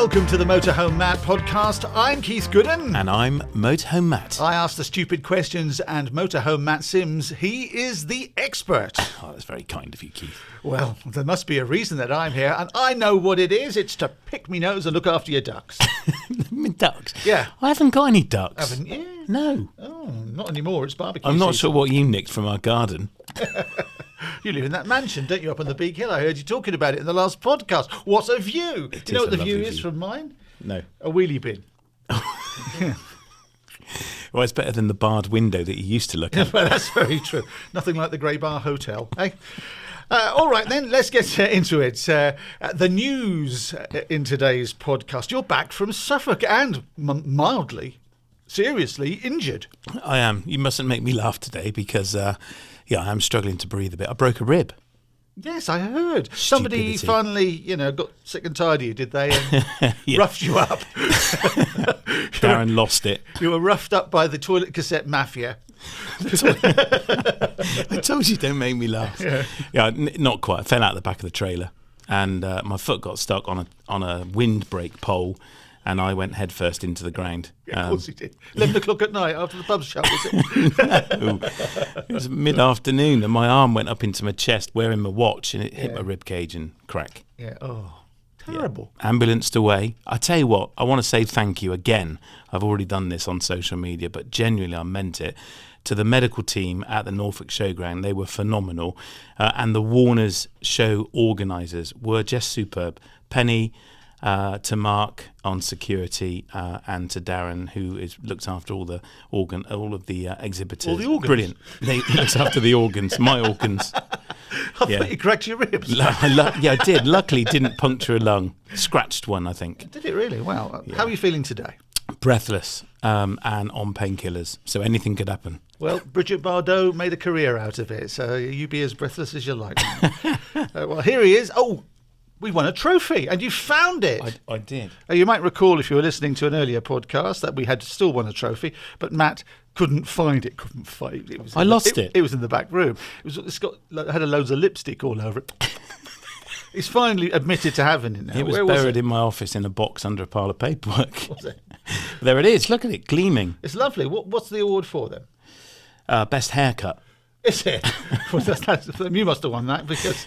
Welcome to the Motorhome Matt podcast. I'm Keith Gooden. And I'm Motorhome Matt. I ask the stupid questions, and Motorhome Matt Sims, he is the expert. Oh, that's very kind of you, Keith. Well, there must be a reason that I'm here, and I know what it is. It's to pick me nose and look after your ducks. Ducks? Yeah. I haven't got any ducks. Haven't you? No. Oh, not anymore. It's barbecue I'm not season. sure what you nicked from our garden. You live in that mansion, don't you, up on the big hill? I heard you talking about it in the last podcast. What a view. Do you know what the view is from mine? No. A wheelie bin. Well, it's better than the barred window that you used to look at. Well, that's very true. Nothing like the Grey Bar Hotel, eh? All right, then, let's get into it. The news in today's podcast. You're back from Suffolk and mildly, seriously injured. I am. You mustn't make me laugh today because, I am struggling to breathe a bit. I broke a rib. Yes, I heard. Somebody Stupidity. finally, got sick and tired of you, did they? And Yeah. roughed you up. Darren lost it. You were roughed up by the toilet cassette mafia. I told you, don't make me laugh. Yeah, not quite. I fell out the back of the trailer, and my foot got stuck on a windbreak pole, and I went headfirst into the ground. Yeah, of course you did. 11 o'clock at night after the pub's shut, was it? No. It was mid-afternoon, and my arm went up into my chest wearing my watch, and it hit my rib cage and crack. Yeah. Oh, terrible. Yeah. Ambulanced away. I tell you what, I want to say thank you again. I've already done this on social media, but genuinely I meant it. To the medical team at the Norfolk Showground, they were phenomenal. And the Warner's show organisers were just superb. Penny, to Mark on security, and to Darren, who looked after all the exhibitors. All the organs? Brilliant. He looks after the organs, my organs. I thought you cracked your ribs. Yeah, I did. Luckily, didn't puncture a lung. Scratched one, I think. Did it really? Wow. How are you feeling today? Breathless, and on painkillers, so anything could happen. Well, Bridget Bardot made a career out of it, so you be as breathless as you like. Well, here he is. Oh, we won a trophy, and you found it. I did. You might recall, if you were listening to an earlier podcast, that we had still won a trophy, but Matt couldn't find it. I lost it. It was in the back room. Had loads of lipstick all over it. He's finally admitted to having it now. It was buried in my office in a box under a pile of paperwork. Was it? There it is. Look at it, gleaming. It's lovely. What's the award for then? Best haircut. Is it? Well, you must have won that because...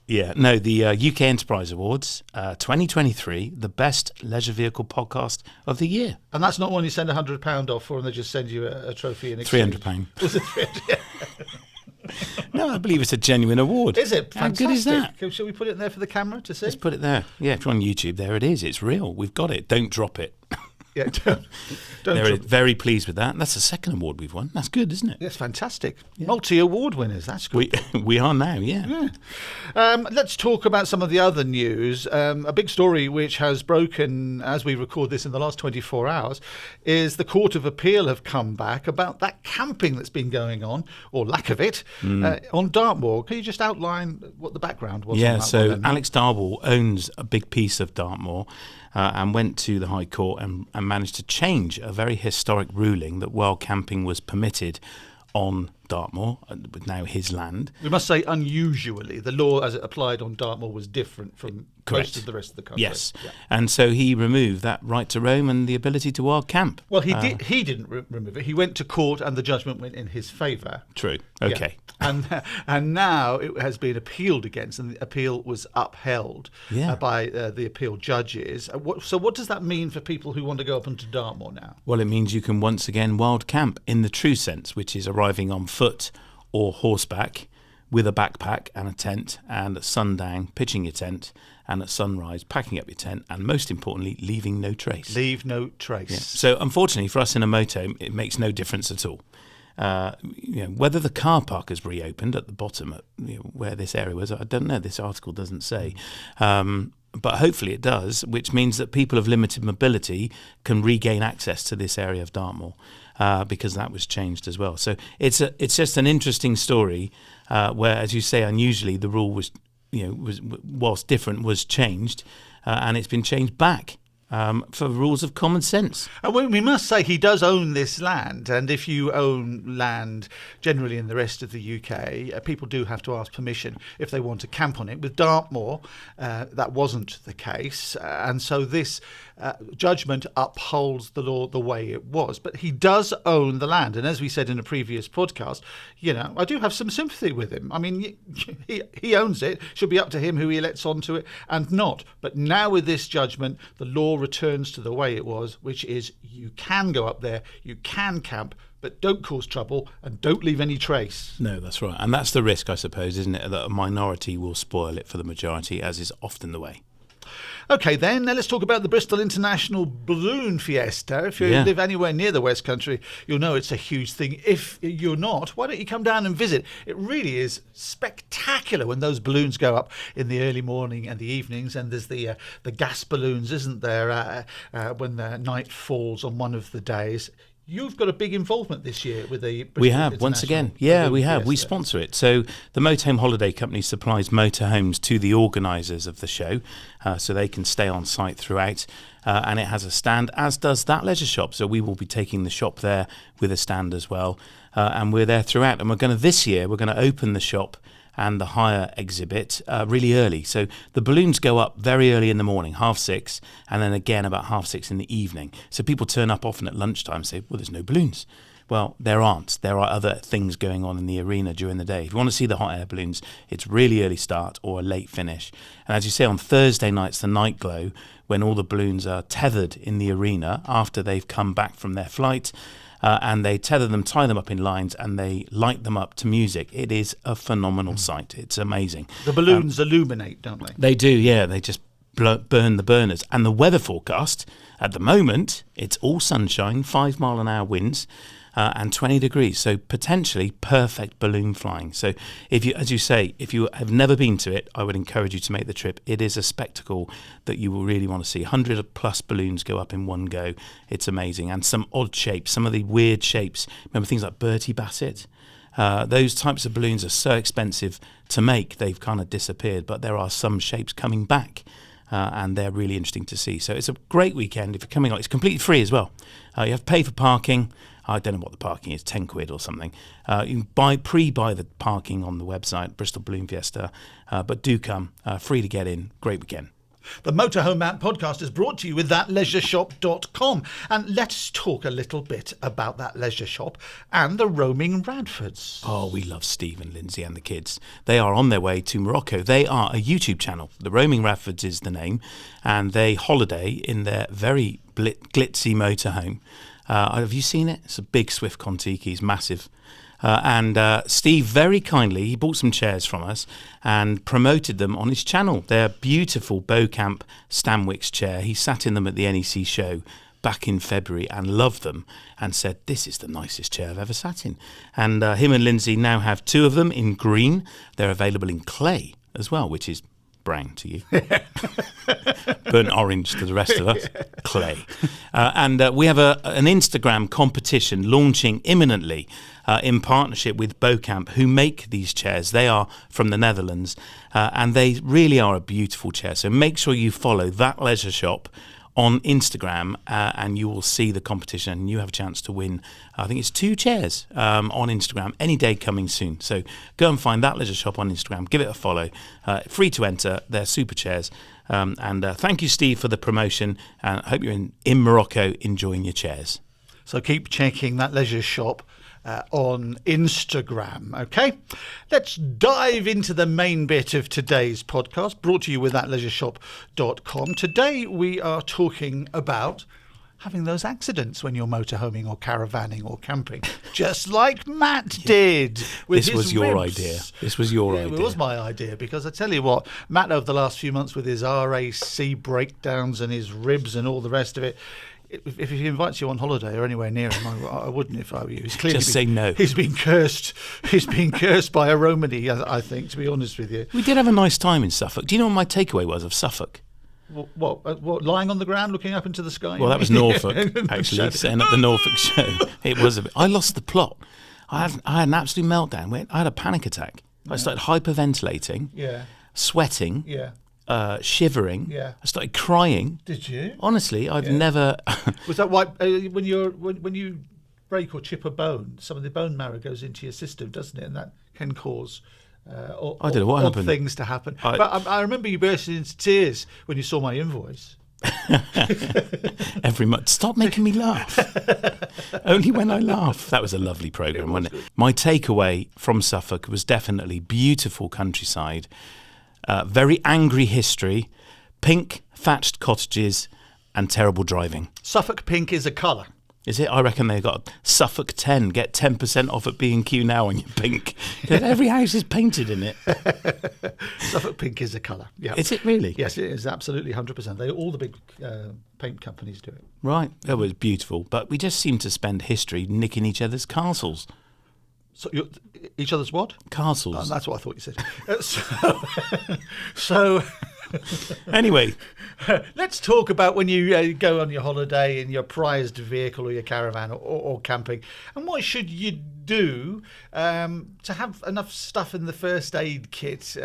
Yeah, no, the UK Enterprise Awards 2023, the best leisure vehicle podcast of the year. And that's not one you send £100 off for and they just send you a trophy in exchange? £300. Was it £300? No, I believe it's a genuine award. Is it? How good is that? Shall we put it in there for the camera to see? Let's put it there. Yeah, if you're on YouTube, there it is. It's real. We've got it. Don't drop it. Yeah, don't Very pleased with that. That's the second award we've won. That's good, isn't it? That's fantastic. Yeah. Multi-award winners. That's good. We are now, yeah. Let's talk about some of the other news. A big story which has broken, as we record this in the last 24 hours, is the Court of Appeal have come back about that camping that's been going on, or lack of it, on Dartmoor. Can you just outline what the background was? Yeah, on that so one, Alex Darwell owns a big piece of Dartmoor. And went to the High Court and managed to change a very historic ruling that wild camping was permitted on Dartmoor, with now his land. We must say unusually. The law as it applied on Dartmoor was different from most of the rest of the country. Yes, and so he removed that right to roam and the ability to wild camp. Well, he didn't remove it. He went to court and the judgment went in his favour. True, okay. Yeah. And now it has been appealed against, and the appeal was upheld by the appeal judges. So what does that mean for people who want to go up onto Dartmoor now? Well, it means you can once again wild camp in the true sense, which is arriving on foot or horseback with a backpack and a tent, and at sundown pitching your tent, and at sunrise packing up your tent, and most importantly leaving no trace. Leave no trace. Yeah. So unfortunately for us in a motorhome, it makes no difference at all. Whether the car park has reopened at the bottom, where this area was, I don't know. This article doesn't say. But hopefully it does, which means that people of limited mobility can regain access to this area of Dartmoor, because that was changed as well. So it's just an interesting story where, as you say, unusually the rule was whilst different, was changed, and it's been changed back. for rules of common sense. And we must say he does own this land, and if you own land generally in the rest of the UK, people do have to ask permission if they want to camp on it. With Dartmoor, that wasn't the case, and so this judgment upholds the law the way it was. But he does own the land, and as we said in a previous podcast, I do have some sympathy with him. I mean, he owns it. Should be up to him who he lets onto it and not. But now with this judgment, the law returns to the way it was, which is you can go up there, you can camp, but don't cause trouble and don't leave any trace. No, that's right. And that's the risk, I suppose, isn't it? That a minority will spoil it for the majority, as is often the way. OK, then let's talk about the Bristol International Balloon Fiesta. If you live anywhere near the West Country, you'll know it's a huge thing. If you're not, why don't you come down and visit? It really is spectacular when those balloons go up in the early morning and the evenings. And there's the gas balloons, isn't there, when the night falls on one of the days. You've got a big involvement this year with the Bristol We have, once again. Yeah, we have. Fiesta. We sponsor it. So the Motorhome Holiday Company supplies motorhomes to the organisers of the show so they can stay on site throughout. And it has a stand, as does that leisure shop. So we will be taking the shop there with a stand as well. And we're there throughout. And this year, we're going to open the shop and the hire exhibit really early. So the balloons go up very early in the morning, 6:30, and then again about 6:30 in the evening. So people turn up often at lunchtime and say, well, there's no balloons. Well, there aren't. There are other things going on in the arena during the day. If you want to see the hot air balloons, it's really early start or a late finish. And as you say, on Thursday nights, the night glow, when all the balloons are tethered in the arena after they've come back from their flight, and they tether them, tie them up in lines, and they light them up to music. It is a phenomenal sight. It's amazing. The balloons illuminate, don't they? They do, yeah. They just burn the burners. And the weather forecast, at the moment, it's all sunshine, 5 mile an hour winds, and 20 degrees. So potentially perfect balloon flying. So if you, as you say, if you have never been to it, I would encourage you to make the trip. It is a spectacle that you will really want to see. 100 plus balloons go up in one go. It's amazing. And some odd shapes, some of the weird shapes. Remember things like Bertie Bassett? Those types of balloons are so expensive to make, they've kind of disappeared. But there are some shapes coming back. And they're really interesting to see. So it's a great weekend if you're coming on. It's completely free as well. You have to pay for parking. I don't know what the parking is, 10 quid or something. You can pre-buy the parking on the website, Bristol Balloon Fiesta. But do come, free to get in. Great weekend. The Motorhome Map podcast is brought to you with thatleisureshop.com. And let's talk a little bit about that leisure shop and the Roaming Radfords. Oh, we love Steve and Lindsay and the kids. They are on their way to Morocco. They are a YouTube channel. The Roaming Radfords is the name. And they holiday in their very glitzy motorhome. Have you seen it? It's a big Swift Contiki. It's massive. And Steve very kindly, he bought some chairs from us and promoted them on his channel. They're beautiful Beaucamp Stanwix chair. He sat in them at the NEC show back in February and loved them and said, this is the nicest chair I've ever sat in. And him and Lindsay now have 2 of them in green. They're available in clay as well, which is brown to you. Burnt orange to the rest of us. Clay. And we have an Instagram competition launching imminently in partnership with Beaucamp, who make these chairs. They are from the Netherlands, and they really are a beautiful chair. So make sure you follow That Leisure Shop on Instagram, and you will see the competition, and you have a chance to win. I think it's 2 chairs on Instagram any day coming soon. So go and find That Leisure Shop on Instagram. Give it a follow. Free to enter. They're super chairs. And thank you, Steve, for the promotion. And I hope you're in Morocco enjoying your chairs. So keep checking That Leisure Shop on Instagram. Okay, let's dive into the main bit of today's podcast, brought to you with thatleisureshop.com. Today we are talking about having those accidents when you're motorhoming or caravanning or camping, just like Matt did with This was your ribs. idea. This was your idea. It was my idea, because I tell you what, Matt over the last few months with his RAC breakdowns and his ribs and all the rest of it, if he invites you on holiday or anywhere near him, I wouldn't if I were you. He's clearly Just say no. He's been cursed. He's been cursed by a Romany, I think, to be honest with you. We did have a nice time in Suffolk. Do you know what my takeaway was of Suffolk? What, lying on the ground looking up into the sky? Well, that was Norfolk, actually, setting up the Norfolk show. It was a bit. I lost the plot. I had an absolute meltdown. I had a panic attack. I started hyperventilating, Yeah. sweating, Yeah. shivering. Yeah. I started crying. Did you? Honestly, I've never. Was that why when you break or chip a bone, some of the bone marrow goes into your system, doesn't it? And that can cause I don't know what odd happened. things to happen. But I remember you bursting into tears when you saw my invoice. Every month. Stop making me laugh. Only when I laugh. That was a lovely programme, wasn't it? My takeaway from Suffolk was definitely beautiful countryside, very angry history, pink thatched cottages, and terrible driving. Suffolk pink is a colour. Is it? I reckon they got Suffolk 10. Get 10% off at B&Q now on your pink. Every house is painted in it. Suffolk pink is a colour. Yeah. Is it really? Yes, it is absolutely 100%. All the big paint companies do it. Right. It was beautiful. But we just seem to spend history nicking each other's castles. So each other's what? Castles. That's what I thought you said. So anyway, let's talk about when you go on your holiday in your prized vehicle or your caravan or camping, and what should you do to have enough stuff in the first aid kit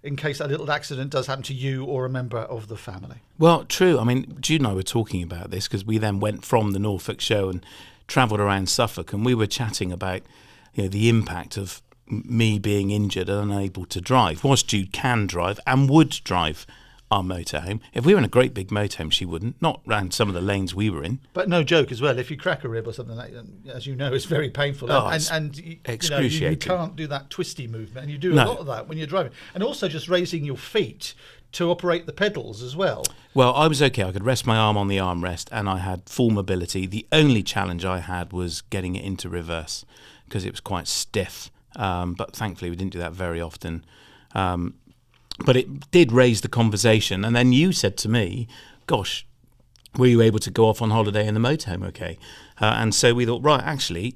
in case a little accident does happen to you or a member of the family. Well, true. I mean, Jude and I were talking about this because we then went from the Norfolk show and travelled around Suffolk, and we were chatting about the impact of me being injured and unable to drive. Whilst Jude can drive and would drive our motorhome, if we were in a great big motorhome, she wouldn't. Not round some of the lanes we were in. But no joke as well. If you crack a rib or something like that, as you know, it's very painful. And excruciating. You can't do that twisty movement, and you do a lot of that when you're driving. And also just raising your feet to operate the pedals as well. Well, I was okay. I could rest my arm on the armrest, and I had full mobility. The only challenge I had was getting it into reverse because it was quite stiff. But thankfully, we didn't do that very often. But it did raise the conversation. And then you said to me, gosh, were you able to go off on holiday in the motorhome okay? And so we thought, right, actually,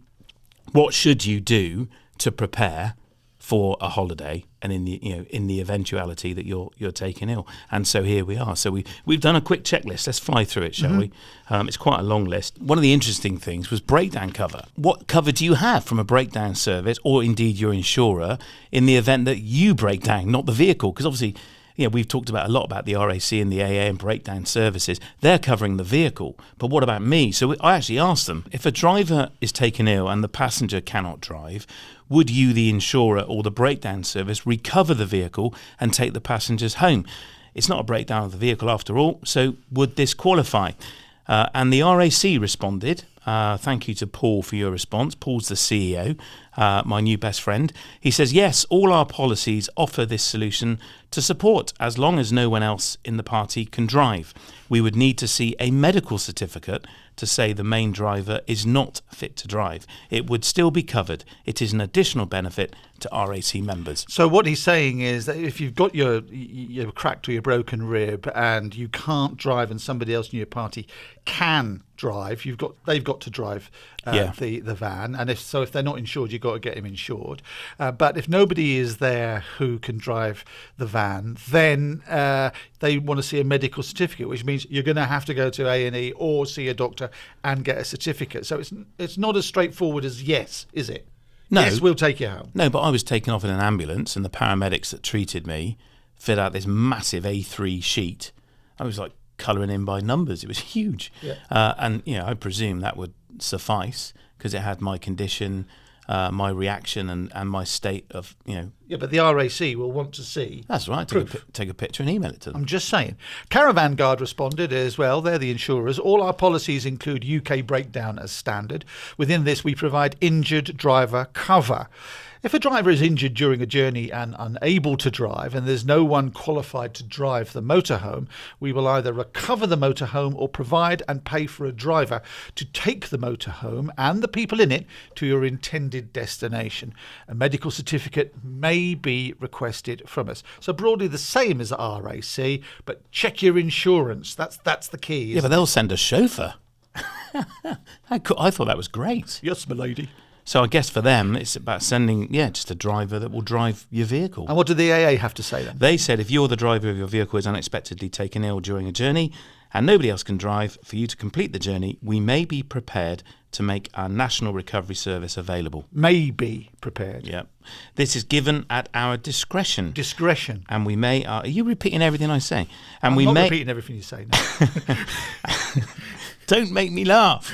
what should you do to prepare for a holiday and in the eventuality that you're taken ill? And so here we are. So we've done a quick checklist. Let's fly through it, shall we? It's quite a long list. One of the interesting things was breakdown cover. What cover do you have from a breakdown service or indeed your insurer in the event that you break down, not the vehicle? Because obviously, we've talked about a lot about the RAC and the AA and breakdown services. They're covering the vehicle. But what about me? So I actually asked them, if a driver is taken ill and the passenger cannot drive, would you, the insurer or the breakdown service, recover the vehicle and take the passengers home? It's not a breakdown of the vehicle after all, so would this qualify? And the RAC responded. Thank you to Paul for your response. Paul's the CEO, my new best friend. He says, yes, all our policies offer this solution to support as long as no one else in the party can drive. We would need to see a medical certificate to say the main driver is not fit to drive. It would still be covered. It is an additional benefit to RAC members. So what he's saying is that if you've got your cracked or your broken rib and you can't drive and somebody else in your party can drive, they've got to drive the van, and if they're not insured, you've got to get him insured. But if nobody is there who can drive the van, then they want to see a medical certificate, which means you're going to have to go to A&E or see a doctor and get a certificate. So it's not as straightforward as yes, is it? No. Yes, we'll take you home. No, but I was taken off in an ambulance, and the paramedics that treated me filled out this massive A3 sheet. I was like colouring in by numbers. It was huge. Yeah. And I presume that would suffice because it had my condition, my reaction and my state of, Yeah, but the RAC will want to see. That's right. Take a picture and email it to them. I'm just saying. Caravan Guard responded as well. They're the insurers. All our policies include UK breakdown as standard. Within this, we provide injured driver cover. If a driver is injured during a journey and unable to drive, and there's no one qualified to drive the motorhome, we will either recover the motorhome or provide and pay for a driver to take the motorhome and the people in it to your intended destination. A medical certificate may be requested from us. So broadly the same as RAC, but check your insurance. That's the key. Yeah, but they'll send a chauffeur. I thought that was great. Yes, my lady. So I guess for them, it's about sending, just a driver that will drive your vehicle. And what did the AA have to say then? They said if you're the driver of your vehicle is unexpectedly taken ill during a journey and nobody else can drive, for you to complete the journey, we may be prepared to make our National Recovery Service available. May be prepared. Yeah. This is given at our discretion. Discretion. And we may... are you repeating everything I say? And I'm not repeating everything you say. No. Don't make me laugh.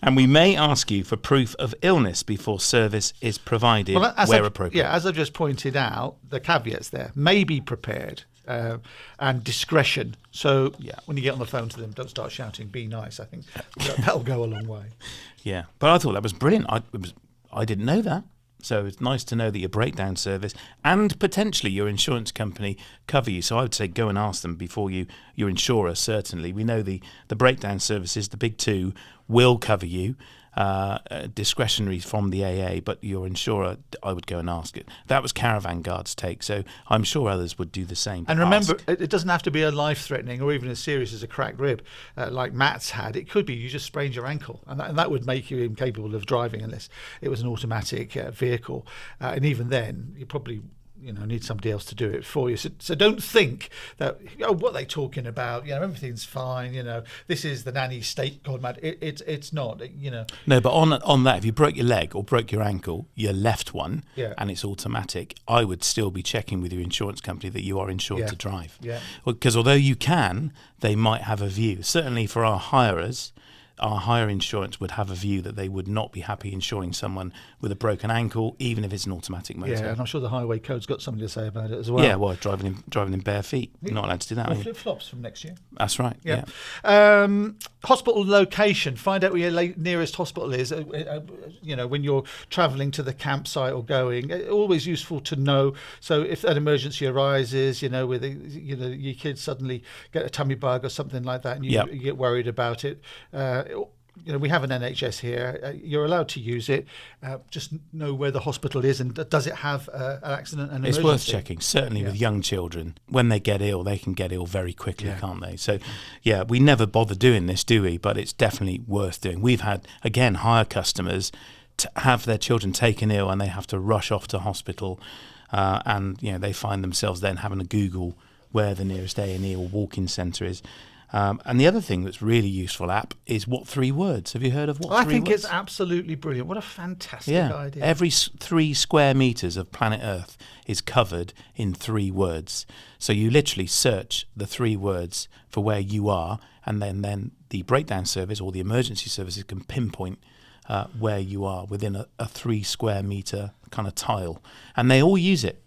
And we may ask you for proof of illness before service is provided where appropriate. Yeah, as I've just pointed out, the caveats there. May be prepared and discretion. So when you get on the phone to them, don't start shouting, be nice. I think that'll go a long way. Yeah, but I thought that was brilliant. I didn't know that. So it's nice to know that your breakdown service and potentially your insurance company cover you. So I would say go and ask them before your insurer, certainly. We know the breakdown services, the big two, will cover you, discretionary from the AA, but your insurer, I would go and ask it. That was Caravan Guard's take, so I'm sure others would do the same. And remember, it doesn't have to be a life-threatening or even as serious as a cracked rib, like Matt's had. It could be you just sprained your ankle, and that would make you incapable of driving unless it was an automatic vehicle. And even then, you probably need somebody else to do it for you. So don't think that, what are they talking about? Everything's fine. This is the nanny state godmad. It's not. No, but on that, if you broke your leg or broke your ankle, your left one, and it's automatic, I would still be checking with your insurance company that you are insured to drive. Yeah. Because although you can, they might have a view. Certainly for our hirers, our hire insurance would have a view that they would not be happy insuring someone with a broken ankle, even if it's an automatic motor. Yeah, and I'm sure the highway code's got something to say about it as well. Yeah, well, driving in bare feet, you're not allowed to do that. Flip-flops from next year. That's right. Yeah. Hospital location. Find out where your nearest hospital is. When you're travelling to the campsite or going, always useful to know. So if an emergency arises, where your kids suddenly get a tummy bug or something like that, and you get worried about it. We have an NHS here. You're allowed to use it. Just know where the hospital is and does it have an accident and emergency. It's worth checking, certainly with young children. When they get ill, they can get ill very quickly, can't they? So, we never bother doing this, do we? But it's definitely worth doing. We've had, again, hire customers to have their children taken ill and they have to rush off to hospital and they find themselves then having to Google where the nearest A&E or walk-in centre is. And the other thing that's really useful app is What 3 Words. Have you heard of What 3 Words? I think it's absolutely brilliant. What a fantastic idea. Every 3 square metres of planet Earth is covered in 3 words. So you literally search the 3 words for where you are, and then the breakdown service or the emergency services can pinpoint where you are within a 3 square metre kind of tile. And they all use it.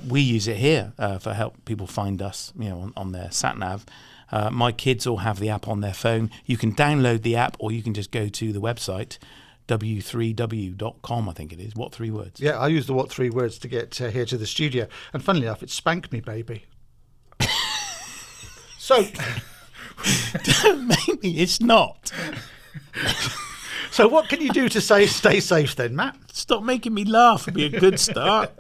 We use it here for help people find us, on their sat-nav. My kids all have the app on their phone. You can download the app or you can just go to the website, w3w.com, I think it is. What 3 Words? Yeah, I use the What 3 Words to get here to the studio. And funnily enough, it's Spank Me, Baby. So... Don't make me, it's not. So what can you do to stay safe then, Matt? Stop making me laugh. It'd be a good start.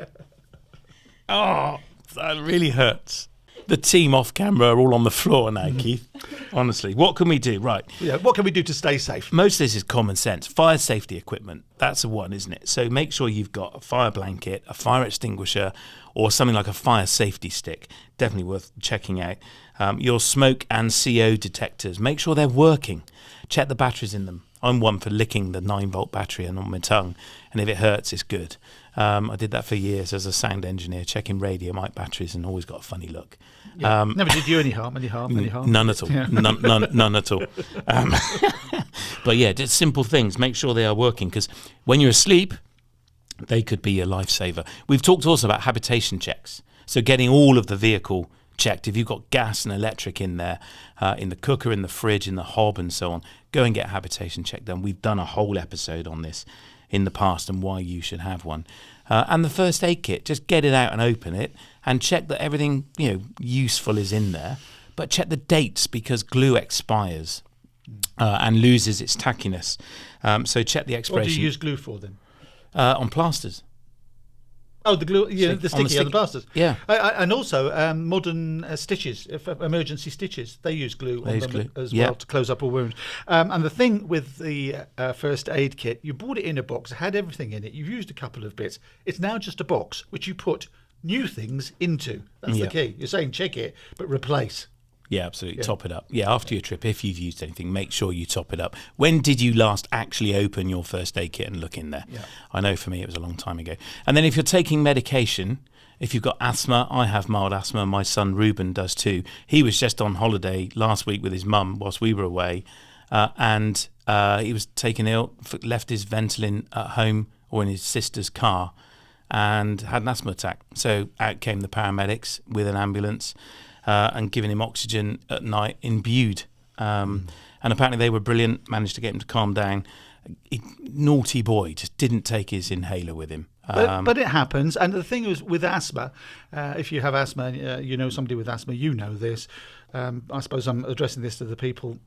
Oh, that really hurts. The team off camera are all on the floor now, Keith. Honestly, what can we do? Right. Yeah, what can we do to stay safe? Most of this is common sense. Fire safety equipment, that's the one, isn't it? So make sure you've got a fire blanket, a fire extinguisher, or something like a fire safety stick. Definitely worth checking out. Your smoke and CO detectors, make sure they're working. Check the batteries in them. I'm one for licking the 9-volt battery on my tongue, and if it hurts, it's good. I did that for years as a sound engineer, checking radio mic batteries, and always got a funny look. Yeah. Never did you any harm? None at all. Yeah. None at all. But just simple things. Make sure they are working, because when you're asleep, they could be a lifesaver. We've talked also about habitation checks. So getting all of the vehicle checked. If you've got gas and electric in there, in the cooker, in the fridge, in the hob and so on, go and get a habitation check done. We've done a whole episode on this in the past and why you should have one. And the first aid kit, just get it out and open it and check that everything useful is in there. But check the dates, because glue expires and loses its tackiness. So check the expiration. What do you use glue for then? On plasters. Oh, the glue, the sticky on the plasters. Yeah. And also modern stitches, emergency stitches, they use glue on them as well to close up a wound. And the thing with the first aid kit, you bought it in a box, it had everything in it, you've used a couple of bits. It's now just a box which you put new things into. That's the key. You're saying check it, but replace. Yeah, absolutely. Top it up. Yeah, after your trip, if you've used anything, make sure you top it up. When did you last actually open your first aid kit and look in there? Yeah. I know for me it was a long time ago. And then if you're taking medication, if you've got asthma, I have mild asthma, my son Ruben does too. He was just on holiday last week with his mum whilst we were away, and he was taken ill, left his Ventolin at home or in his sister's car, and had an asthma attack. So out came the paramedics with an ambulance, and giving him oxygen at night, imbued. And apparently they were brilliant, managed to get him to calm down. Naughty boy, just didn't take his inhaler with him. But it happens. And the thing is with asthma, if you have asthma, you know somebody with asthma, you know this. I suppose I'm addressing this to the people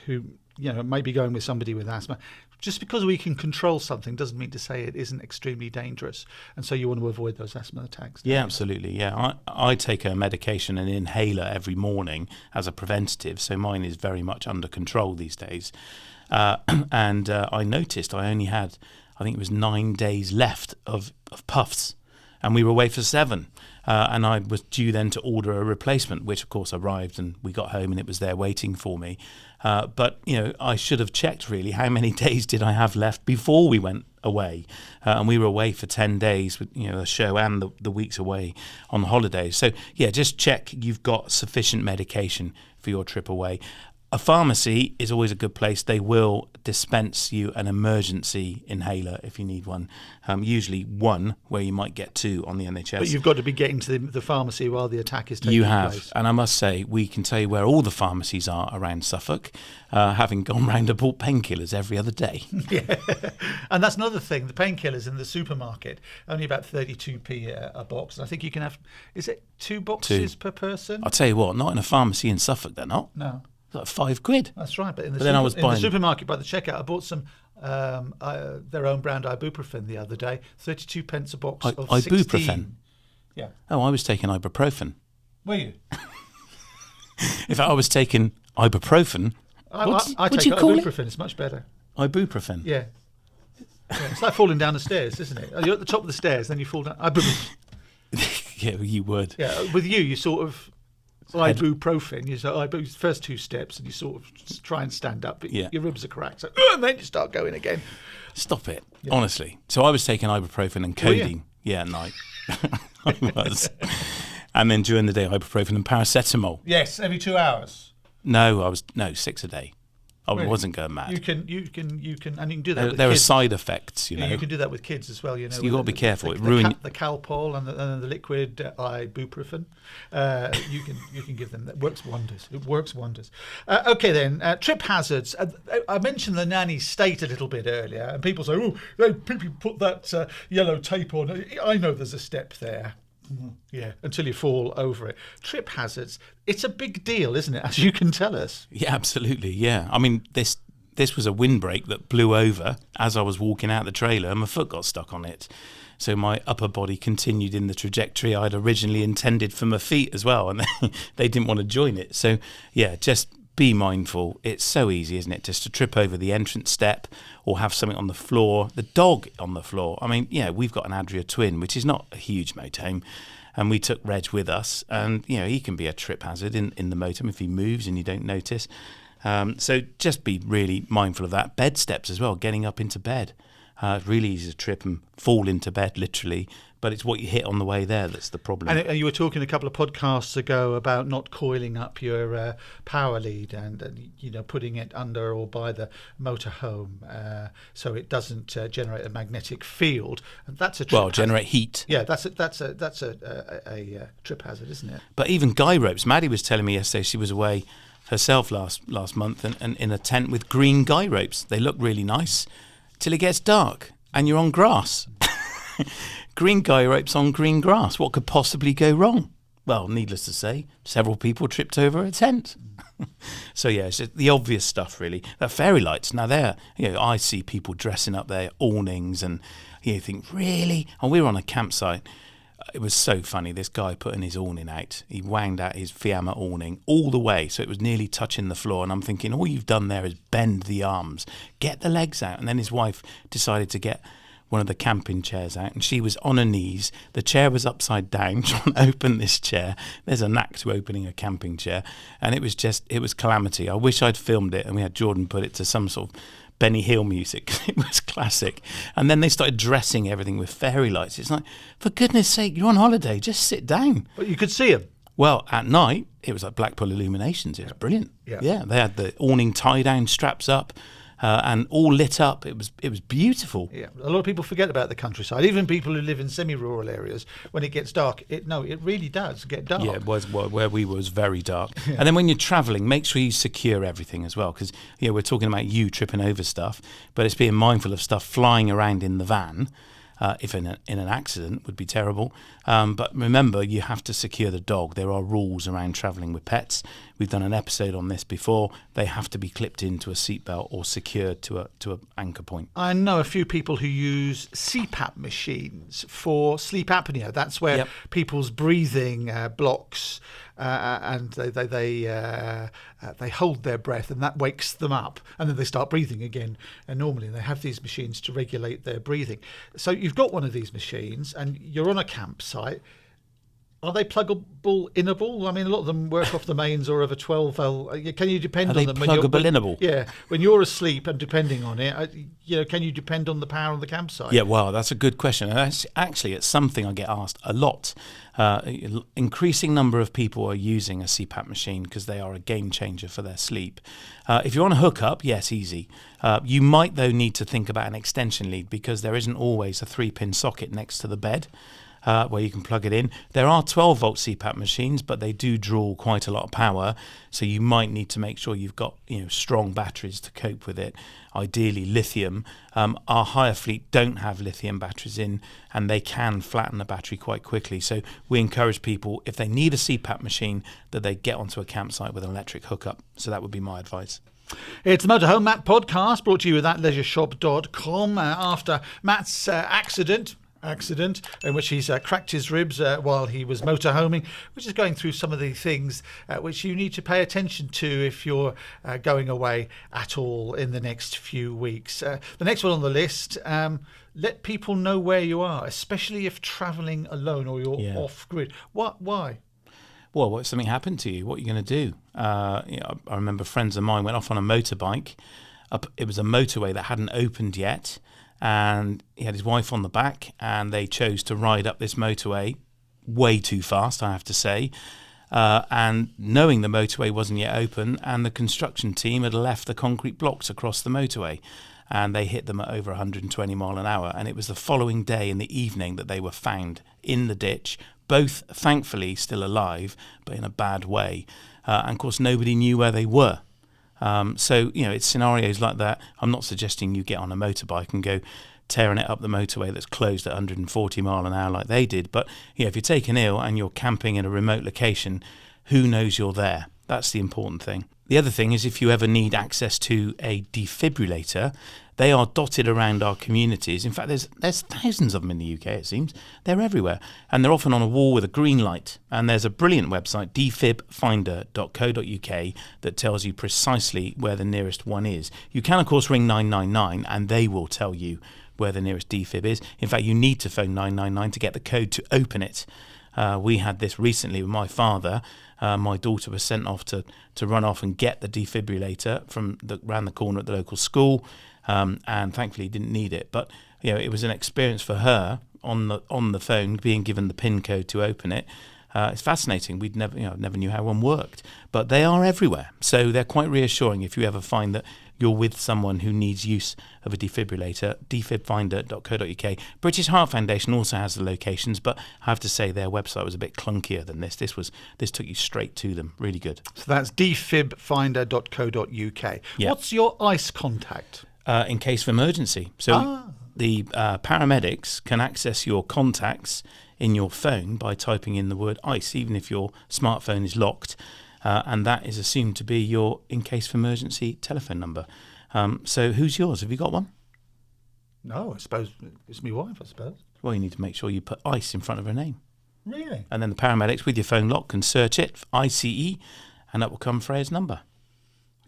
who may be going with somebody with asthma. Just because we can control something doesn't mean to say it isn't extremely dangerous. And so you want to avoid those asthma attacks. Yeah, absolutely. Yeah, I take a medication, an inhaler every morning as a preventative. So mine is very much under control these days. And I noticed I only had, I think it was 9 days left of puffs. And we were away for 7. And I was due then to order a replacement, which of course arrived, and we got home and it was there waiting for me. But, I should have checked really how many days did I have left before we went away. And we were away for 10 days with, a show and the weeks away on the holidays. So, yeah, just check you've got sufficient medication for your trip away. A pharmacy is always a good place. They will dispense you an emergency inhaler if you need one. Usually one, where you might get 2 on the NHS. But you've got to be getting to the pharmacy while the attack is taking place. You have. And I must say, we can tell you where all the pharmacies are around Suffolk, having gone round and bought painkillers every other day. Yeah. And that's another thing. The painkillers in the supermarket, only about 32p a box. And I think you can have, is it 2 boxes per person? I'll tell you what, not in a pharmacy in Suffolk, they're not. No. Like £5. That's right, but in the supermarket by the checkout, I bought some their own brand ibuprofen the other day. 32 pence a box of ibuprofen. 16. Yeah. Oh, I was taking ibuprofen. Were you? In fact, I was taking ibuprofen. I take ibuprofen. It's much better. Ibuprofen. Yeah. It's like falling down the stairs, isn't it? You're at the top of the stairs, then you fall down. Ibuprofen. Yeah, you would. Yeah, with you sort of. Ibuprofen, you first 2 steps and you sort of try and stand up, but your ribs are cracked, so and then you start going again. Stop it, honestly. So I was taking ibuprofen and codeine, at night. I was. And then during the day, ibuprofen and paracetamol. Yes, every 2 hours. No, 6 a day. I wasn't going mad. You can, and you can do that with kids. There are side effects, you know. You can do that with kids as well, So you've got to be careful. The Calpol and the liquid ibuprofen. You can give them. That works wonders. It works wonders. Okay then, trip hazards. I mentioned the nanny state a little bit earlier, and people say, "Oh, people put that yellow tape on." I know there's a step there. Mm-hmm. Yeah, until you fall over it. Trip hazards, it's a big deal, isn't it, as you can tell us? Yeah, absolutely, yeah. I mean, this was a windbreak that blew over as I was walking out the trailer and my foot got stuck on it. So my upper body continued in the trajectory I'd originally intended for my feet as well, and they didn't want to join it. So, yeah, just be mindful. It's so easy, isn't it, just to trip over the entrance step or have something on the floor, the dog on the floor. I mean, we've got an Adria twin, which is not a huge motorhome, and we took Reg with us, and, he can be a trip hazard in the motorhome if he moves and you don't notice. So just be really mindful of that. Bed steps as well, getting up into bed. It's really easy to trip and fall into bed, literally, but it's what you hit on the way there that's the problem. And you were talking a couple of podcasts ago about not coiling up your power lead and putting it under or by the motorhome so it doesn't generate a magnetic field. And that's a trip hazard. Generate heat. Yeah, that's a trip hazard, isn't it? But even guy ropes. Maddie was telling me yesterday she was away herself last month and in a tent with green guy ropes. They look really nice till it gets dark and you're on grass. Green guy ropes on green grass. What could possibly go wrong? Well, needless to say, several people tripped over a tent. So, it's the obvious stuff, really. Fairy lights, now I see people dressing up their awnings and you think, really? And we were on a campsite. It was so funny. This guy putting his awning out. He wound out his Fiamma awning all the way, so it was nearly touching the floor. And I'm thinking, all you've done there is bend the arms, get the legs out. And then his wife decided to get one of the camping chairs out, and she was on her knees. The chair was upside down, trying to open this chair. There's a knack to opening a camping chair, and it was calamity. I wish I'd filmed it, and we had Jordan put it to some sort of Benny Hill music. It was classic. And then they started dressing everything with fairy lights. It's like, for goodness sake, you're on holiday, just sit down. But you could see them. Well, at night, it was like Blackpool Illuminations. It was brilliant. Yeah, they had the awning tie-down straps up, and all lit up. It was beautiful. Yeah, a lot of people forget about the countryside. Even people who live in semi-rural areas, when it gets dark, it really does get dark. Yeah, it was where we were was very dark. Yeah. And then when you're travelling, make sure you secure everything as well, because we're talking about you tripping over stuff, but it's being mindful of stuff flying around in the van. If in an accident would be terrible. But remember, you have to secure the dog. There are rules around travelling with pets. We've done an episode on this before. They have to be clipped into a seatbelt or secured to a anchor point. I know a few people who use CPAP machines for sleep apnea. That's where people's breathing blocks, and they hold their breath, and that wakes them up, and then they start breathing again. And normally they have these machines to regulate their breathing. So you've got one of these machines, and you're on a campsite. Are they pluggable, inable? I mean, a lot of them work off the mains or of a 12L. Can you depend on them? Are they pluggable, inable? Yeah. When you're asleep and depending on it, can you depend on the power of the campsite? Yeah, well, that's a good question. And it's something I get asked a lot. Increasing number of people are using a CPAP machine because they are a game changer for their sleep. If you're on a hookup, yes, easy. You might, though, need to think about an extension lead because there isn't always a 3-pin socket next to the bed. Where you can plug it in. There are 12-volt CPAP machines, but they do draw quite a lot of power, so you might need to make sure you've got strong batteries to cope with it. Ideally, lithium. Our hire fleet don't have lithium batteries in, and they can flatten the battery quite quickly. So we encourage people, if they need a CPAP machine, that they get onto a campsite with an electric hookup. So that would be my advice. It's the Motorhome Matt podcast, brought to you with thatleisureshop.com. After Matt's accident in which he's cracked his ribs while he was motorhoming, which is going through some of the things which you need to pay attention to if you're going away at all in the next few weeks. The next one on the list, let people know where you are, especially if travelling alone or you're off-grid. Why? Well, what if something happened to you? What are you going to do? I remember friends of mine went off on a motorbike. It was a motorway that hadn't opened yet, and he had his wife on the back, and they chose to ride up this motorway way too fast, I have to say, and knowing the motorway wasn't yet open, and the construction team had left the concrete blocks across the motorway, and they hit them at over 120 mile an hour, and it was the following day in the evening that they were found in the ditch, both thankfully still alive, but in a bad way, and of course nobody knew where they were. So, it's scenarios like that. I'm not suggesting you get on a motorbike and go tearing it up the motorway that's closed at 140 mile an hour like they did. But, if you're taken ill and you're camping in a remote location, who knows you're there? That's the important thing. The other thing is if you ever need access to a defibrillator, they are dotted around our communities. In fact, there's thousands of them in the UK, it seems. They're everywhere. And they're often on a wall with a green light. And there's a brilliant website, defibfinder.co.uk, that tells you precisely where the nearest one is. You can, of course, ring 999 and they will tell you where the nearest defib is. In fact, you need to phone 999 to get the code to open it. We had this recently with my father. My daughter was sent off to run off and get the defibrillator from around the corner at the local school, and thankfully didn't need it. But it was an experience for her on the phone, being given the PIN code to open it. It's fascinating. We'd never knew how one worked, but they are everywhere. So they're quite reassuring if you ever find that you're with someone who needs use of a defibrillator. defibfinder.co.uk. British Heart Foundation also has the locations, but I have to say their website was a bit clunkier than this. This took you straight to them. Really good. So that's defibfinder.co.uk. Yep. What's your ICE contact? In case of emergency. So the paramedics can access your contacts in your phone by typing in the word ICE, even if your smartphone is locked. And that is assumed to be your in case of emergency telephone number. So who's yours? Have you got one? No, I suppose it's my wife, I suppose. Well, you need to make sure you put ICE in front of her name. Really? And then the paramedics with your phone lock can search it for ICE, and that will come Freya's number.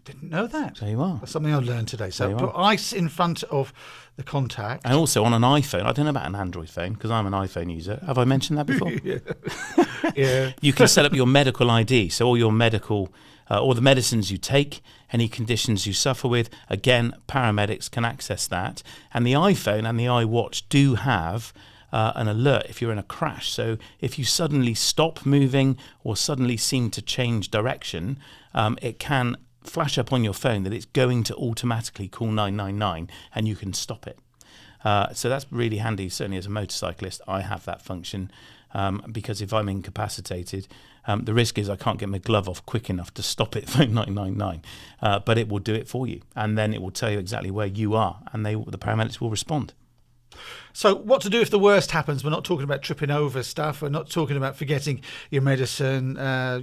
Didn't know that. There you are. That's something I've learned today. So There you put ice in front of the contact. And also on an iPhone, I don't know about an Android phone because I'm an iPhone user. Have I mentioned that before? Yeah. You can set up your medical ID, so all your medical, all the medicines you take, any conditions you suffer with. Again, paramedics can access that. And the iPhone and the iWatch do have an alert if you're in a crash. So if you suddenly stop moving or suddenly seem to change direction, it can flash up on your phone that it's going to automatically call 999 and you can stop it. So that's really handy. Certainly as a motorcyclist, I have that function because if I'm incapacitated, the risk is I can't get my glove off quick enough to stop it phone 999, but it will do it for you, and then it will tell you exactly where you are, and the paramedics will respond. So what to do if the worst happens? We're not talking about tripping over stuff. We're not talking about forgetting your medicine.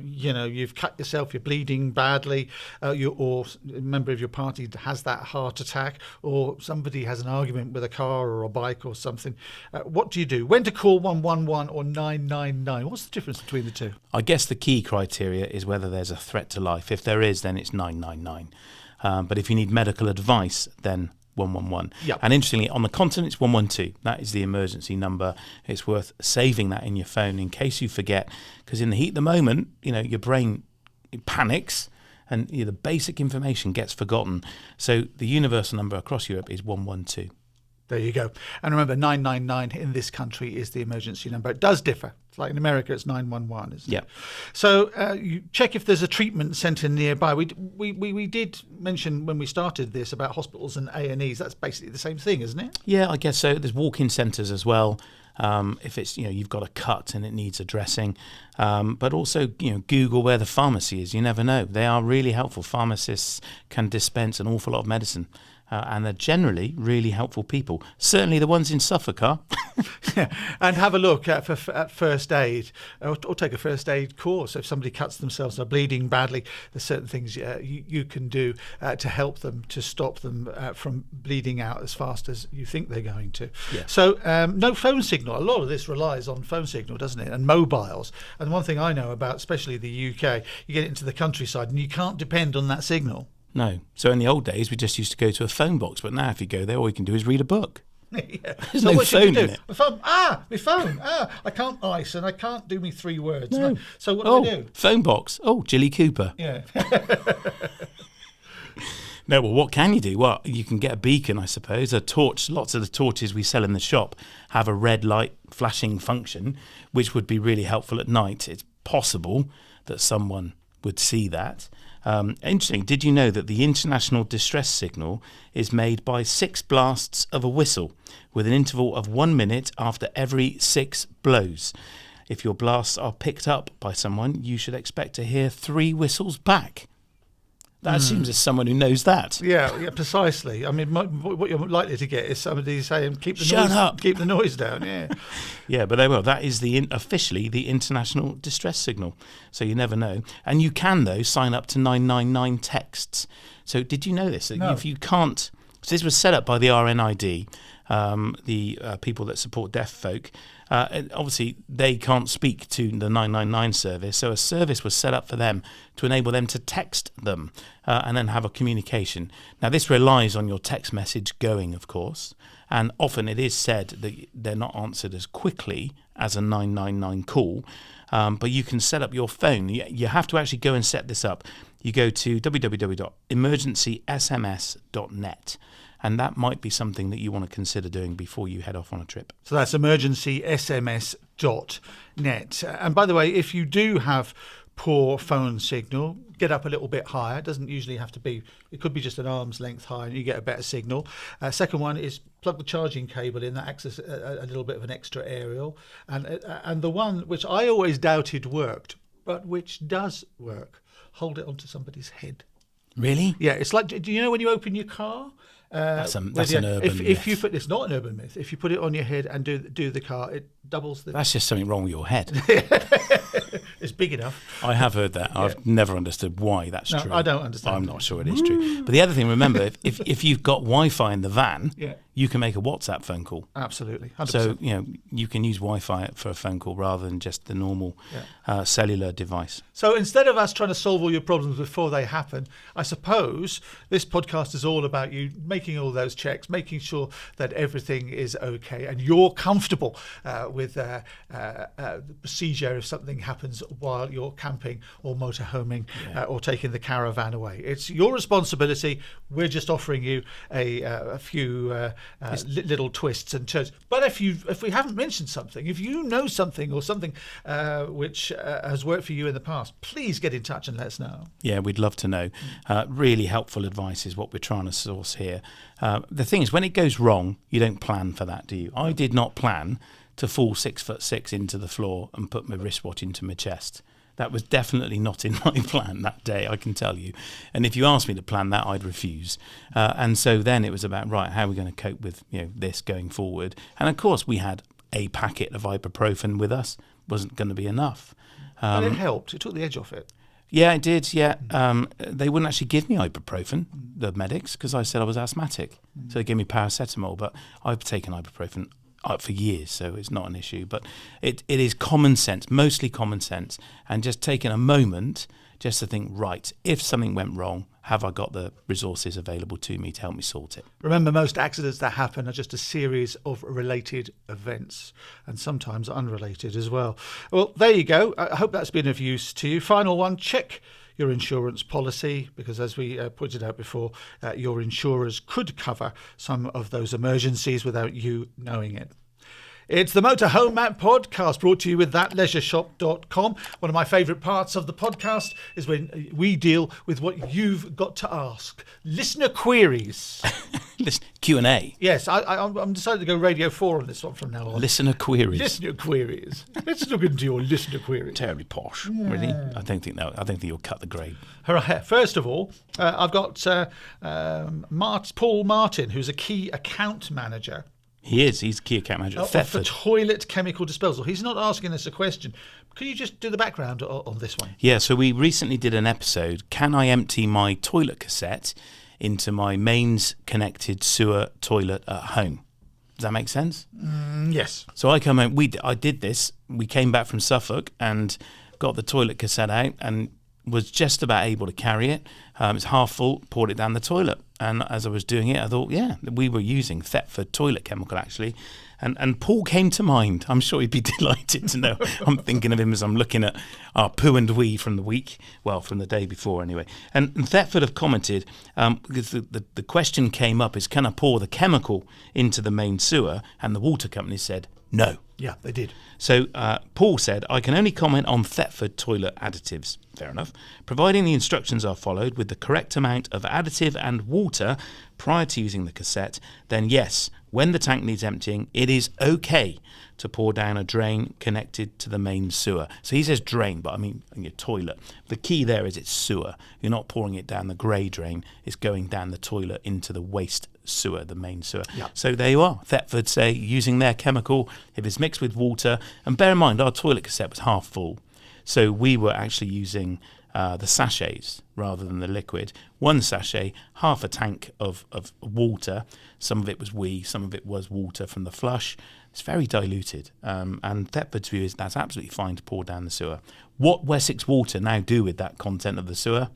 You've cut yourself, you're bleeding badly, or a member of your party has that heart attack, or somebody has an argument with a car or a bike or something. What do you do? When to call 111 or 999? What's the difference between the two? I guess the key criteria is whether there's a threat to life. If there is, then it's 999. But if you need medical advice, then 111. Yep. And interestingly, on the continent, it's 112. That is the emergency number. It's worth saving that in your phone in case you forget, because in the heat of the moment, your brain panics and the basic information gets forgotten. So the universal number across Europe is 112. There you go. And remember, 999 in this country is the emergency number. It does differ. It's like in America, it's 911, isn't it? So you check if there's a treatment centre nearby. We did mention when we started this about hospitals and A&Es. That's basically the same thing, isn't it? Yeah, I guess so. There's walk-in centres as well. If it's you've got a cut and it needs a dressing, but also Google where the pharmacy is. You never know. They are really helpful. Pharmacists can dispense an awful lot of medicine. And they're generally really helpful people. Certainly the ones in Suffolk are. Yeah. And have a look at first aid, or take a first aid course. If somebody cuts themselves or bleeding badly, there's certain things you can do to help them, to stop them from bleeding out as fast as you think they're going to. Yeah. So no phone signal. A lot of this relies on phone signal, doesn't it? And mobiles. And one thing I know about, especially the UK, you get into the countryside and you can't depend on that signal. No. So in the old days, we just used to go to a phone box. But now if you go there, all you can do is read a book. Yeah. There's So no what should we phone do? in it. My phone. I can't ice and I can't do me 3 words. No. So what do I do? Phone box. Oh, Jilly Cooper. Yeah. No, well, what can you do? Well, you can get a beacon, I suppose, a torch. Lots of the torches we sell in the shop have a red light flashing function, which would be really helpful at night. It's possible that someone would see that. Interesting. Did you know that the international distress signal is made by 6 blasts of a whistle with an interval of 1 minute after every 6 blows? If your blasts are picked up by someone, you should expect to hear 3 whistles back. That seems as someone who knows that. Yeah, precisely. I mean, what you're likely to get is somebody saying, Shut up. Keep the noise down. Yeah. Yeah, but they will. That is officially the international distress signal. So you never know. And you can, though, sign up to 999 texts. So did you know this? No. If you can't... So this was set up by the RNID, the people that support deaf folk. And obviously, they can't speak to the 999 service, so a service was set up for them to enable them to text them and then have a communication. Now, this relies on your text message going, of course, and often it is said that they're not answered as quickly as a 999 call, but you can set up your phone. You have to actually go and set this up. You go to www.emergencysms.net. And that might be something that you want to consider doing before you head off on a trip. So that's emergencysms.net. And by the way, if you do have poor phone signal, get up a little bit higher. It doesn't usually have to be, it could be just an arm's length high and you get a better signal. Second one is plug the charging cable in. That acts as a little bit of an extra aerial. And the one which I always doubted worked, but which does work, hold it onto somebody's head. Really? Yeah, it's like, do you know when you open your car? That's an urban myth. If you put, it's not an urban myth. If you put it on your head and do the car, it doubles the. That's just something wrong with your head. is big enough. I have heard that. I've never understood why that's true. I don't understand. I'm not sure it is true. But the other thing, remember, if you've got Wi-Fi in the van, you can make a WhatsApp phone call. Absolutely, 100%. So you can use Wi-Fi for a phone call rather than just the normal cellular device. So instead of us trying to solve all your problems before they happen, I suppose this podcast is all about you making all those checks, making sure that everything is okay and you're comfortable with the procedure if something happens while you're camping or motorhoming or taking the caravan away. It's your responsibility. We're just offering you a few little twists and turns. But if we haven't mentioned something, if you know something or something which has worked for you in the past, please get in touch and let us know. Yeah, we'd love to know. Really helpful advice is what we're trying to source here. The thing is, when it goes wrong, you don't plan for that, do you? I did not plan to fall 6'6" into the floor and put my wristwatch into my chest. That was definitely not in my plan that day, I can tell you. And if you asked me to plan that, I'd refuse. And so then it was about, right, how are we going to cope with this going forward? And of course, we had a packet of ibuprofen with us. Wasn't going to be enough. But it helped. It took the edge off it. Yeah, it did, yeah. They wouldn't actually give me ibuprofen, the medics, because I said I was asthmatic. So they gave me paracetamol, but I've taken ibuprofen for years, so it's not an issue. But it is common sense, mostly common sense, and just taking a moment just to think, right, if something went wrong, have I got the resources available to me to help me sort it? Remember, most accidents that happen are just a series of related events, and sometimes unrelated as well. Well, there you go. I hope that's been of use to you. Final one, check your insurance policy, because as we pointed out before, your insurers could cover some of those emergencies without you knowing it. It's the Motorhome Map podcast, brought to you with thatleisureshop.com. One of my favourite parts of the podcast is when we deal with what you've got to ask. Listener queries. Q&A. Yes, I'm decided to go Radio 4 on this one from now on. Listener queries. Listener queries. Let's look into your listener queries. Terribly posh, really. I don't think you'll cut the grade. First of all, I've got Paul Martin, who's a key account manager. He is. He's key account manager at for Thetford. toilet chemical disposal. He's not asking us a question. Can you just do the background on this one? Yeah, so we recently did an episode, Can I Empty My Toilet Cassette into my mains connected sewer toilet at home? Does that make sense? Yes. So I come home. I did this. We came back from Suffolk and got the toilet cassette out and was just about able to carry it. It's half full, poured it down the toilet. And as I was doing it, I thought, we were using Thetford toilet chemical, actually. And Paul came to mind. I'm sure he'd be delighted to know. I'm thinking of him as I'm looking at our poo and wee from the week, from the day before anyway. And Thetford have commented, because the question came up is, can I pour the chemical into the main sewer? And the water company said, no. Yeah, they did. So Paul said, I can only comment on Thetford toilet additives. Fair enough. Providing the instructions are followed with the correct amount of additive and water prior to using the cassette, then yes, when the tank needs emptying, it is okay to pour down a drain connected to the main sewer. So he says drain, but I mean your toilet. The key there is it's sewer. You're not pouring it down the grey drain. It's going down the toilet into the waste sewer, the main sewer. Yep. So there you are. Thetford say using their chemical, if it's mixed with water, and bear in mind our toilet cassette was half full. So we were actually using the sachets rather than the liquid. One sachet, half a tank of water. Some of it was wee, some of it was water from the flush. It's very diluted. And Thetford's view is that's absolutely fine to pour down the sewer. What Wessex Water now do with that content of the sewer,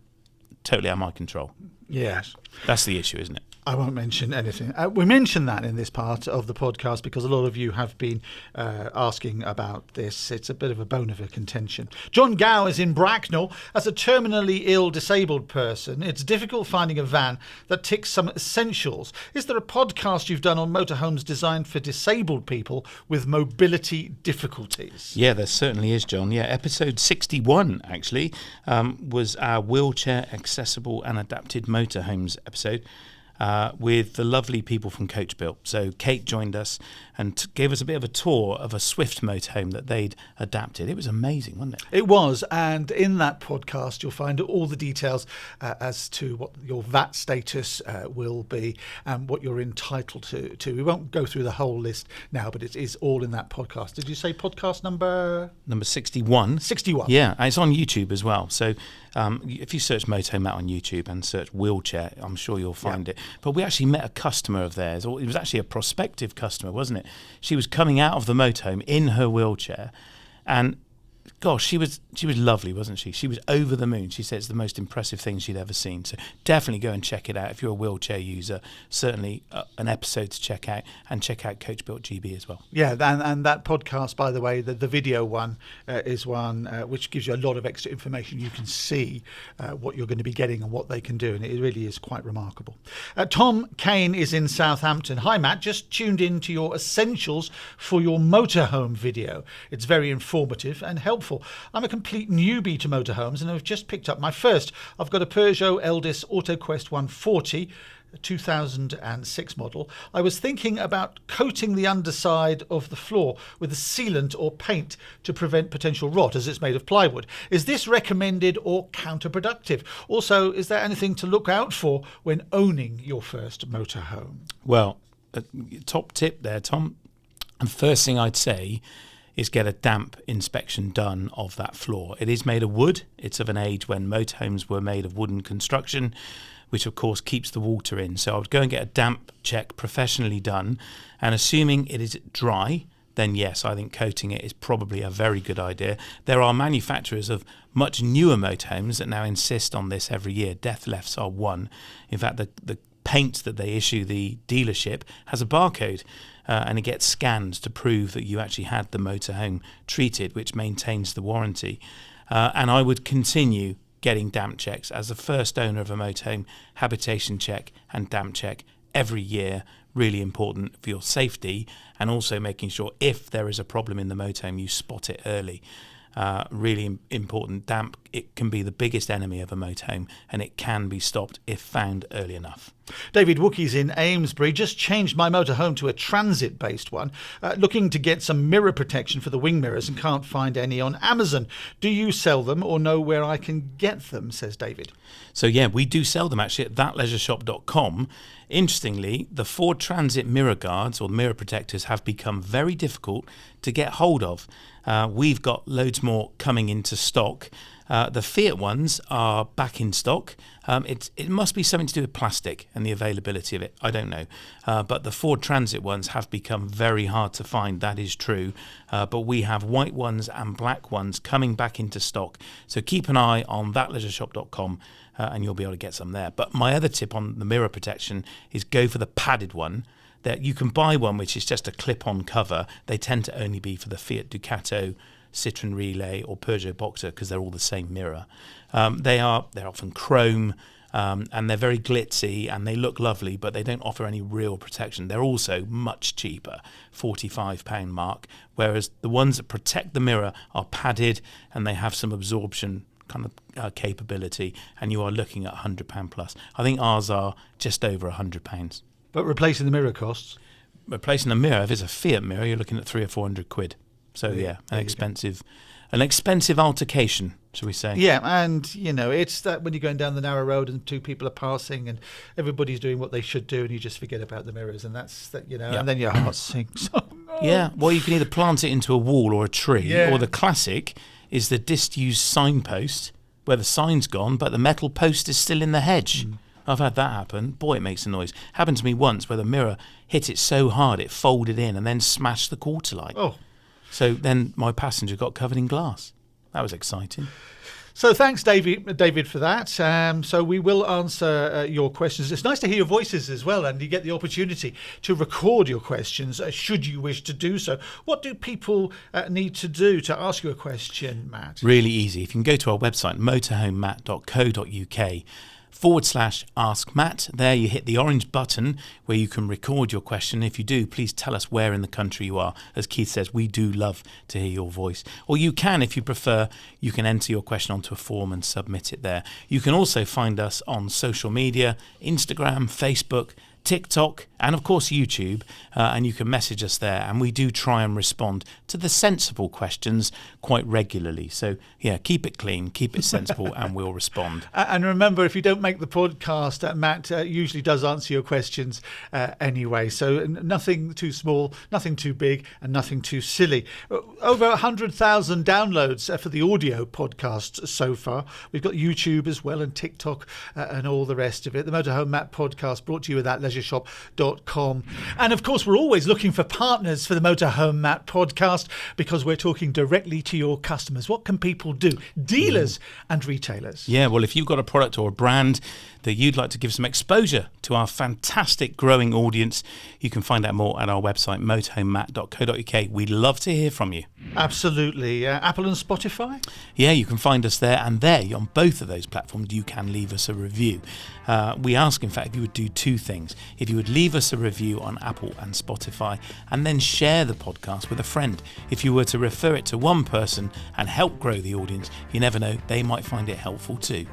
totally out of my control. Yes. That's the issue, isn't it? I won't mention anything. We mentioned that in this part of the podcast because a lot of you have been asking about this. It's a bit of a bone of a contention. John Gow is in Bracknell. As a terminally ill disabled person, it's difficult finding a van that ticks some essentials. Is there a podcast you've done on motorhomes designed for disabled people with mobility difficulties? Yeah, there certainly is, John. Yeah, episode 61, actually, was our wheelchair accessible and adapted motorhomes episode. with the lovely people from Coach Built. So Kate joined us and gave us a bit of a tour of a Swift motorhome that they'd adapted. It was amazing, wasn't it? It was, and in that podcast you'll find all the details as to what your VAT status will be and what you're entitled to. We won't go through the whole list now, but it is all in that podcast. Did you say podcast number 61? 61. Yeah, and it's on YouTube as well. So if you search Motorhome Matt on YouTube and search wheelchair, I'm sure you'll find it. But we actually met a customer of theirs, or it was actually a prospective customer, wasn't it? She was coming out of the motorhome in her wheelchair, and gosh, she was lovely, wasn't she? She was over the moon. She said it's the most impressive thing she'd ever seen. So definitely go and check it out if you're a wheelchair user. Certainly an episode to check out, and check out Coach Built GB as well. Yeah, and that podcast, by the way, the video one is one which gives you a lot of extra information. You can see what you're going to be getting and what they can do, and it really is quite remarkable. Tom Kane is in Southampton. Hi, Matt. Just tuned in to your essentials for your motorhome video. It's very informative and helpful. I'm a complete newbie to motorhomes and I've just picked up my first. I've got a Peugeot Eldis AutoQuest 140, 2006 model. I was thinking about coating the underside of the floor with a sealant or paint to prevent potential rot, as it's made of plywood. Is this recommended or counterproductive? Also, is there anything to look out for when owning your first motorhome? Well, top tip there, Tom. And first thing I'd say is get a damp inspection done of that floor. It is made of wood. It's of an age when motorhomes were made of wooden construction, which of course keeps the water in. So I would go and get a damp check professionally done, and assuming it is dry, then yes, I think coating it is probably a very good idea. There are manufacturers of much newer motorhomes that now insist on this every year. Death lefts are one. In fact, the paint that they issue the dealership has a barcode, and it gets scanned to prove that you actually had the motorhome treated, which maintains the warranty. And I would continue getting damp checks as the first owner of a motorhome. Habitation check and damp check every year, really important for your safety, and also making sure if there is a problem in the motorhome, you spot it early. Really important. Damp, it can be the biggest enemy of a motorhome, and it can be stopped if found early enough. David Wookie's in Amesbury. Just changed my motorhome to a transit-based one. Looking to get some mirror protection for the wing mirrors and can't find any on Amazon. Do you sell them or know where I can get them, says David? So yeah, we do sell them actually at thatleisureshop.com. Interestingly, the Ford Transit mirror guards or mirror protectors have become very difficult to get hold of. We've got loads more coming into stock. The Fiat ones are back in stock. It must be something to do with plastic and the availability of it. I don't know. But the Ford Transit ones have become very hard to find. That is true. But we have white ones and black ones coming back into stock. So keep an eye on thatleisureshop.com and you'll be able to get some there. But my other tip on the mirror protection is go for the padded one. That you can buy one which is just a clip-on cover. They tend to only be for the Fiat Ducato, Citroen Relay or Peugeot Boxer because they're all the same mirror. They're often chrome and they're very glitzy and they look lovely, but they don't offer any real protection. They're also much cheaper, £45 mark, whereas the ones that protect the mirror are padded and they have some absorption kind of capability, and you are looking at £100 plus. I think ours are just over £100. But replacing the mirror costs? Replacing a mirror, if it's a Fiat mirror, you're looking at £300 or £400. So yeah, an expensive altercation, shall we say? Yeah, and you know, it's that when you're going down the narrow road and two people are passing and everybody's doing what they should do, and you just forget about the mirrors, and that's that, you know, and then your heart sinks. Oh, no. Yeah, well, you can either plant it into a wall or a tree, or the classic is the disused signpost where the sign's gone, but the metal post is still in the hedge. I've had that happen. Boy, it makes a noise. Happened to me once where the mirror hit it so hard it folded in and then smashed the quarter light. Oh. So then my passenger got covered in glass. That was exciting. So thanks, David, for that. So we will answer your questions. It's nice to hear your voices as well, and you get the opportunity to record your questions should you wish to do so. What do people need to do to ask you a question, Matt? Really easy. If you can go to our website, motorhomematt.co.uk, facebook.com/Ask Matt. There you hit the orange button where you can record your question. If you do, please tell us where in the country you are. As Keith says, we do love to hear your voice. Or you can, if you prefer, you can enter your question onto a form and submit it there. You can also find us on social media, Instagram, Facebook, TikTok, and of course YouTube, and you can message us there, and we do try and respond to the sensible questions quite regularly. So yeah, keep it clean, keep it sensible, and we'll respond. And remember, if you don't make the podcast, Matt usually does answer your questions anyway. So nothing too small, nothing too big, and nothing too silly. Over 100,000 downloads for the audio podcast so far. We've got YouTube as well, and TikTok, and all the rest of it. The Motorhome Matt podcast brought to you with that leisureShop.com. And of course, we're always looking for partners for the Motorhome Matt podcast, because we're talking directly to your customers. What can people do? Dealers and retailers. Yeah, well, if you've got a product or a brand that you'd like to give some exposure to our fantastic growing audience, you can find out more at our website, motorhomematt.co.uk. We'd love to hear from you. Absolutely. Apple and Spotify? Yeah, you can find us there, and there on both of those platforms you can leave us a review. We ask, in fact, if you would do two things. If you would leave us a review on Apple and Spotify, and then share the podcast with a friend. If you were to refer it to one person and help grow the audience, you never know, they might find it helpful too.